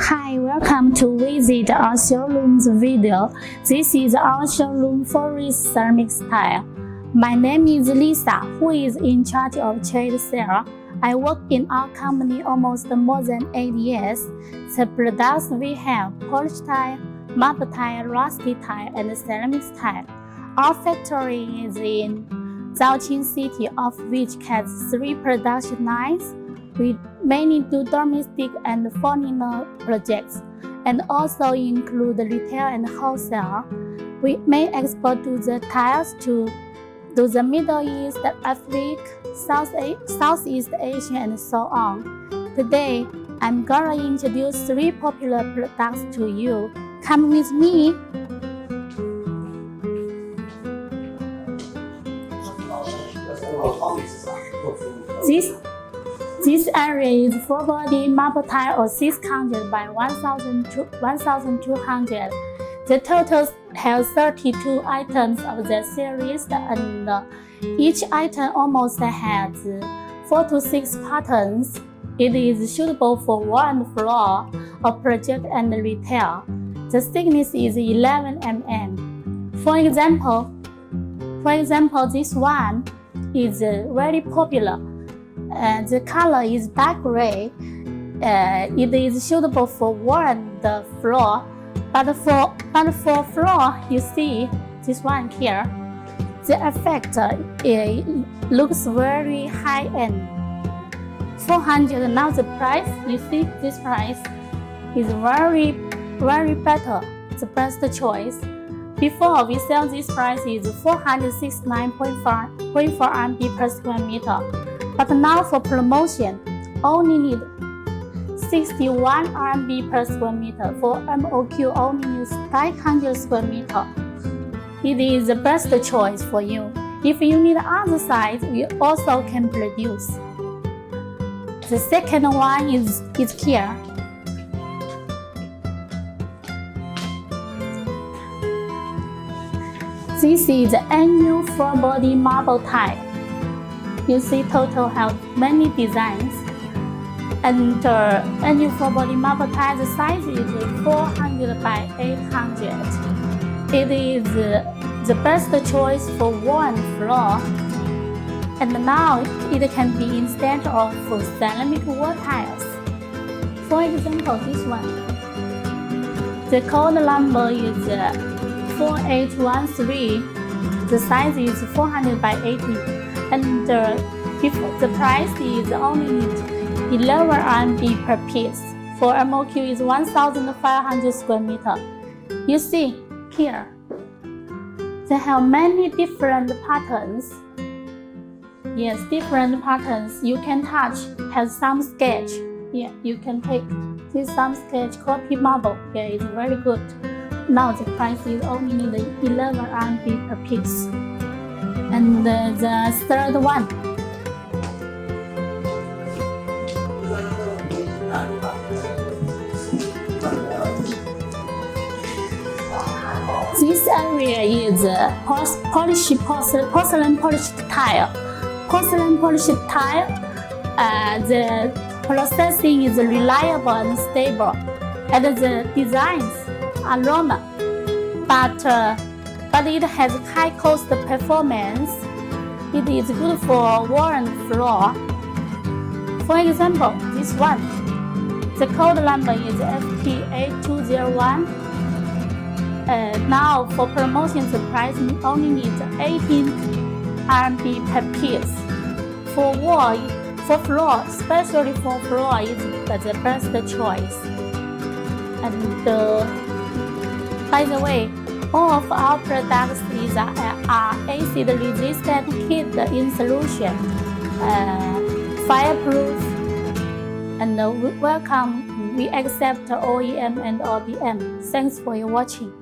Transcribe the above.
Hi, welcome to visit our showroom's video. This is our showroom FORUISI Ceramics tile. My name is Lisa, who is in charge of trade sale. I work in our company almost more than 8 years. The products we have: polished tile, marble tile, rustic tile, and ceramics tile. Our factory is in ZHAOQIANG City, of which has 3 production lines. We mainly do domestic and foreigner projects, and also include retail and wholesale. We may export to the tiles to the Middle East, Africa, Southeast Asia, and so on. Today, I'm gonna introduce 3 popular products to you. Come with me. This area is full-body marble tile or 600 by 1200. The total has 32 items of the series, and each item almost has 4 to 6 patterns. It is suitable for wall and floor, or project and retail. The thickness is 11 mm. For example, this one is very popular. The color is dark gray. It is suitable for wall and the floor, but for floor, you see this one here. The effect looks very high end. 400. Now the price, you see this price is very better, the best choice. Before, we sell this price is 469.4 RMB per square meter. But now for promotion, only need 61 RMB per square meter. For MOQ, only use 500 square meter. It is the best choice for you. If you need other size, we also can produce. The second one is here. This is the annual full-body marble tile. You see, total have many designs. And annual full-body marble tile, the size is 400 by 800. It is the best choice for wall and floor. And now it can be instead of ceramic wall tiles. For example, this one. The code number is 4813. The size is 400 by 80. And the price is only 11 RMB per piece. For MOQ is 1,500 square meter. You see here, they have many different patterns. Yes, different patterns. You can touch, has some sketch. Yeah, you can take this some sketch, copy marble. Yeah, it's very good. Now the price is only 11 RMB per piece. And the third one. This area is porcelain polished tile. Porcelain polished tile, the processing is reliable and stable, and the designs are normal, but it has high cost performance. It is good for wall and floor. For example, this one. The code number is FT8201. Now for promotion, the price only needs 18 RMB per piece. For floor, especially for floor, is the best choice. And by the way, all of our products are acid resistant kit in solution, fireproof, and welcome. We accept OEM and ODM. Thanks for your watching.